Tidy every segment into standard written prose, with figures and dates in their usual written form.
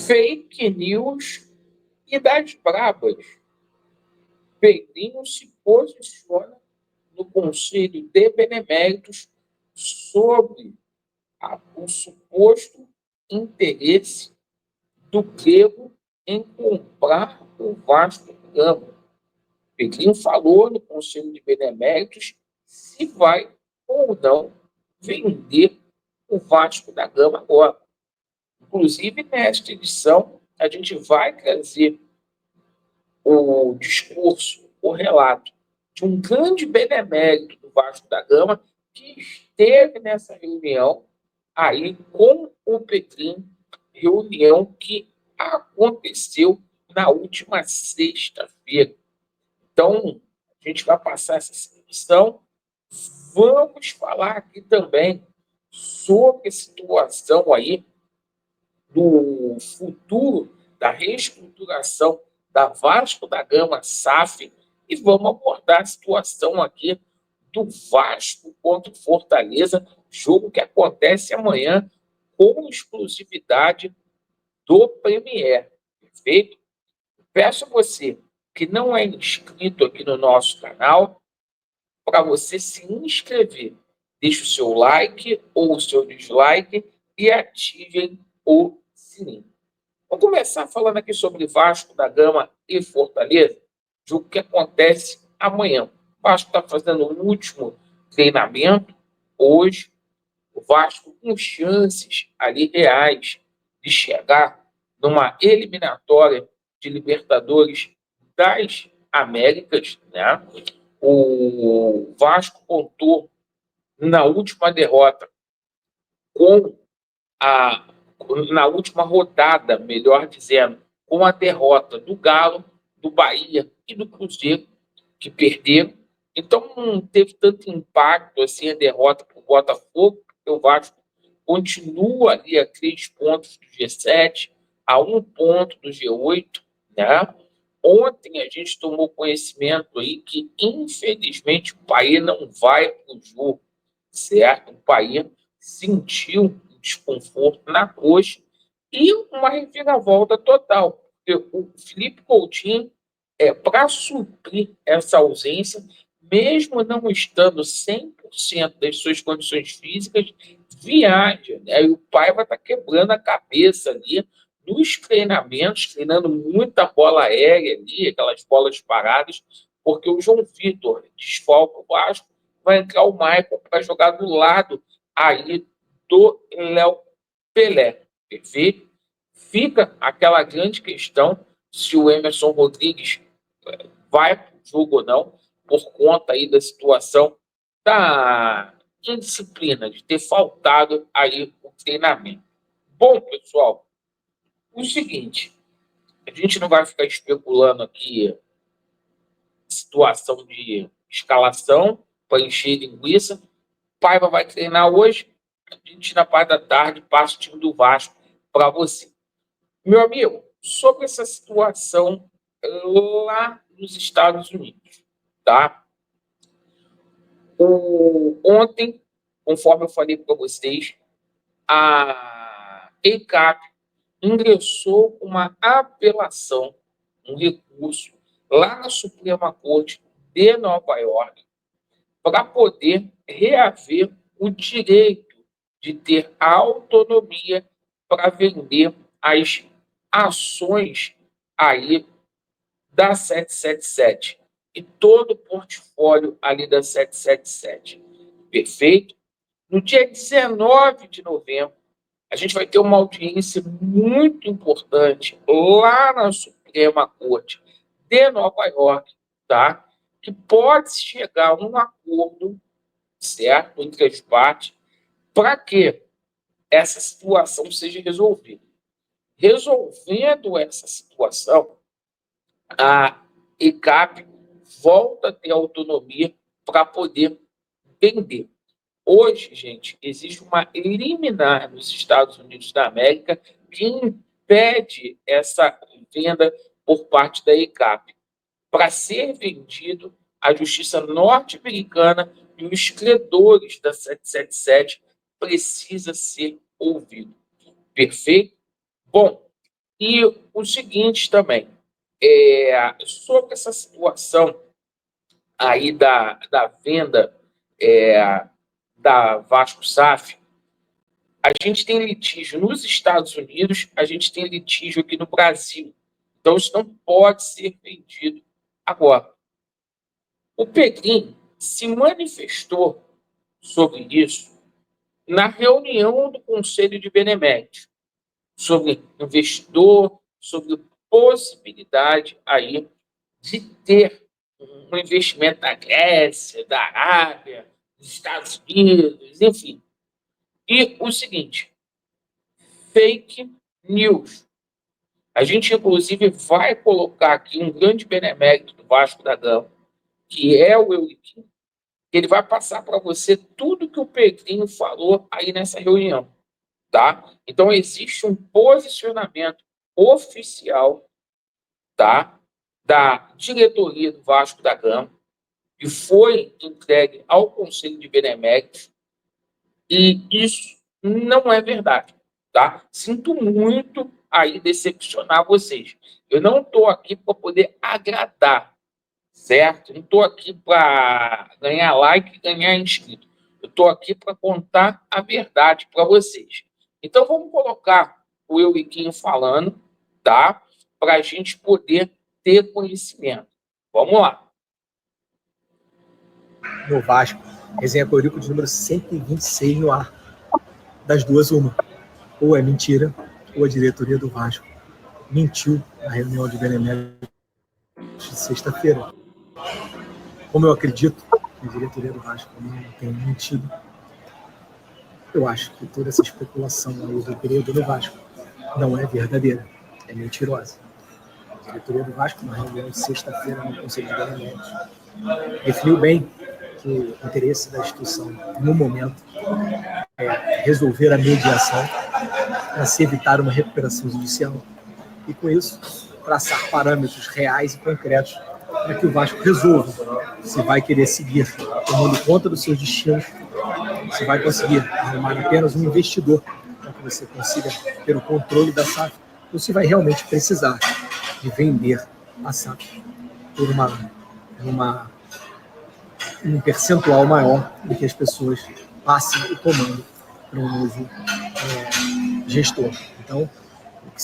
Fake news e das brabas. Pedrinho se posiciona no Conselho de Beneméritos sobre o suposto interesse do Grego em comprar o Vasco da Gama. Pedrinho falou no Conselho de Beneméritos se vai ou não vender o Vasco da Gama agora. Inclusive, nesta edição, a gente vai trazer o discurso, o relato de um grande benemérito do Vasco da Gama que esteve nessa reunião aí com o Pedrinho, reunião que aconteceu na última sexta-feira. Então, a gente vai passar essa edição. Vamos falar aqui também sobre a situação aí do futuro da reestruturação da Vasco da Gama SAF e vamos abordar a situação aqui do Vasco contra o Fortaleza, jogo que acontece amanhã com exclusividade do Premier. Perfeito? Peço a você que não é inscrito aqui no nosso canal, para você se inscrever. Deixe o seu like ou o seu dislike e ativem o sininho. Vamos começar falando aqui sobre Vasco da Gama e Fortaleza, jogo que acontece amanhã. O Vasco está fazendo o último treinamento hoje. O Vasco com chances ali reais de chegar numa eliminatória de Libertadores das Américas, né? O Vasco contou na última derrota com a na última rodada, melhor dizendo, com a derrota do Galo, do Bahia e do Cruzeiro, que perderam. Então, não teve tanto impacto assim a derrota para o Botafogo, porque o Vasco continua ali a 3 pontos do G7, a 1 ponto do G8, né? Ontem a gente tomou conhecimento aí que, infelizmente, o Bahia não vai para o jogo, certo? O Bahia sentiu desconforto na coxa e uma reviravolta total. O Felipe Coutinho, para suprir essa ausência, mesmo não estando 100% das suas condições físicas, viaja, né? E o pai vai estar quebrando a cabeça ali nos treinamentos, treinando muita bola aérea ali, aquelas bolas paradas, porque o João Vitor desfalca o Vasco, vai entrar o Maicon para jogar do lado aí do Léo Pelé, perfeito? Fica aquela grande questão se o Emerson Rodrigues vai para o jogo ou não, por conta aí da situação da indisciplina, de ter faltado aí o treinamento. Bom, pessoal, o seguinte, a gente não vai ficar especulando aqui situação de escalação para encher linguiça. Paiva vai treinar hoje, a gente na parte da tarde passa o time do Vasco para você. Meu amigo, sobre essa situação lá nos Estados Unidos, tá? Ontem, conforme eu falei para vocês, a ECAP ingressou uma apelação, um recurso, lá na Suprema Corte de Nova York, para poder reaver o direito de ter a autonomia para vender as ações aí da 777 e todo o portfólio ali da 777. Perfeito? No dia 19 de novembro, a gente vai ter uma audiência muito importante lá na Suprema Corte de Nova York, tá? Que pode chegar a um acordo, certo, entre as partes, para que essa situação seja resolvida. Resolvendo essa situação, a ECAP volta a ter autonomia para poder vender. Hoje, gente, existe uma liminar nos Estados Unidos da América que impede essa venda por parte da ECAP. Para ser vendido, a justiça norte-americana e os credores da 777 precisa ser ouvido. Perfeito? Bom, E o seguinte também, sobre essa situação aí da venda da Vasco SAF, a gente tem litígio nos Estados Unidos, a gente tem litígio aqui no Brasil. Então, isso não pode ser vendido agora. O Pedrinho se manifestou sobre isso na reunião do Conselho de Beneméritos, sobre investidor, sobre possibilidade aí de ter um investimento da Grécia, da Arábia, dos Estados Unidos, enfim. E o seguinte, fake news. A gente, inclusive, vai colocar aqui um grande benemérito do Vasco da Gama, que é o Euriquim, que ele vai passar para você tudo que o Pedrinho falou aí nessa reunião, tá? Então, existe um posicionamento oficial, tá, da diretoria do Vasco da Gama, que foi entregue ao Conselho de Beneméritos, e isso não é verdade, tá? Sinto muito aí decepcionar vocês. Eu não estou aqui para poder agradar, certo? Não estou aqui para ganhar like e ganhar inscrito. Eu estou aqui para contar a verdade para vocês. Então, vamos colocar o Euriquinho falando, tá? Para a gente poder ter conhecimento. Vamos lá. No Vasco, resenha Corico de número 126 no ar. Das duas, uma. Ou é mentira, ou a diretoria do Vasco mentiu na reunião de Beneméritos de sexta-feira. Como eu acredito que a diretoria do Vasco não tem mentido, eu acho que toda essa especulação aí do período do Vasco não é verdadeira, é mentirosa. A diretoria do Vasco, na reunião de sexta-feira no Conselho de Beneméritos, definiu bem que o interesse da instituição, no momento, é resolver a mediação para se evitar uma recuperação judicial e, com isso, traçar parâmetros reais e concretos para que o Vasco resolva se vai querer seguir tomando conta dos seus destinos, se vai conseguir arrumar apenas um investidor para que você consiga ter o controle da SAF, ou se vai realmente precisar de vender a SAF por um percentual maior do que as pessoas passem o comando para um novo gestor. Então, o que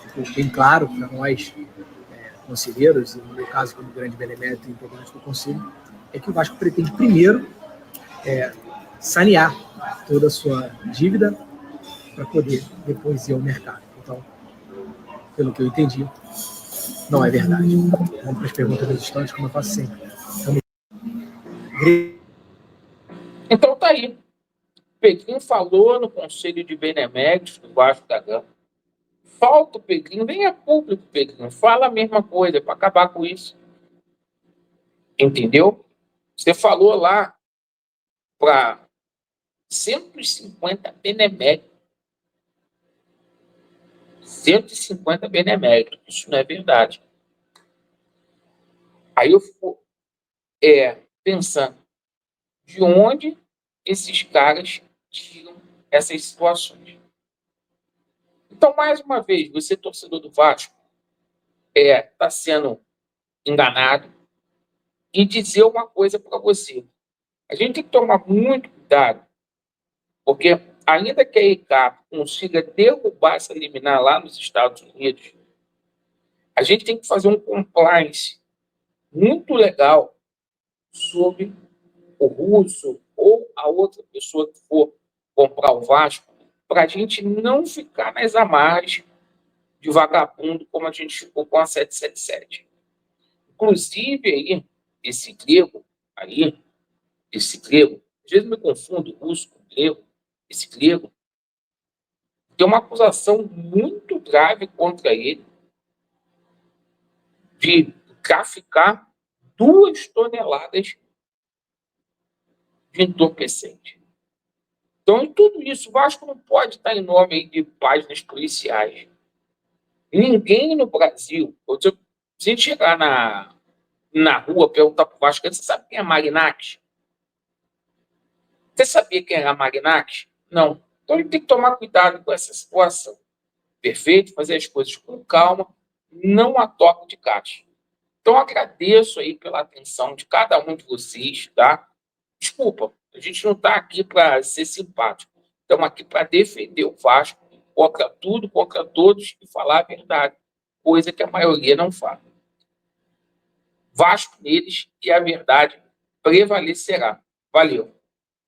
ficou bem claro para nós, conselheiros, e no meu caso como grande benemérito e integrante do conselho, é que o Vasco pretende primeiro sanear toda a sua dívida para poder depois ir ao mercado. Então, pelo que eu entendi, não é verdade. Vamos para as perguntas dos estudantes, como eu faço sempre. Então tá aí. Pedrinho falou no Conselho de Beneméritos do Vasco da Gama. Falta o Pedrinho, venha público, Pedrinho. Fala a mesma coisa para acabar com isso. Entendeu? Você falou lá para 150 beneméritos. 150 beneméritos. Isso não é verdade. Aí eu fico pensando, de onde esses caras tiram essas situações? Então, mais uma vez, você, torcedor do Vasco, está sendo enganado. E dizer uma coisa para você. A gente tem que tomar muito cuidado, porque ainda que a ECAP consiga derrubar essa liminar lá nos Estados Unidos, a gente tem que fazer um compliance muito legal sobre o russo ou a outra pessoa que for comprar o Vasco, para a gente não ficar nas amarras de vagabundo como a gente ficou com a 777. Inclusive, aí, esse grego, às vezes me confundo russo com grego, esse grego, tem uma acusação muito grave contra ele de traficar 2 toneladas de entorpecente. Então, em tudo isso, o Vasco não pode estar em nome aí de páginas policiais. Ninguém no Brasil, se a gente chegar na rua, perguntar para o Vasco, você sabe quem é Marinac? Você sabia quem era Marinac? Não. Então, ele tem que tomar cuidado com essa situação. perfeito? Fazer as coisas com calma, não a toque de caixa. Então, agradeço aí pela atenção de cada um de vocês, tá? Desculpa, a gente não está aqui para ser simpático. Estamos aqui para defender o Vasco contra tudo, contra todos e falar a verdade, coisa que a maioria não fala. Vasco neles e a verdade prevalecerá. Valeu.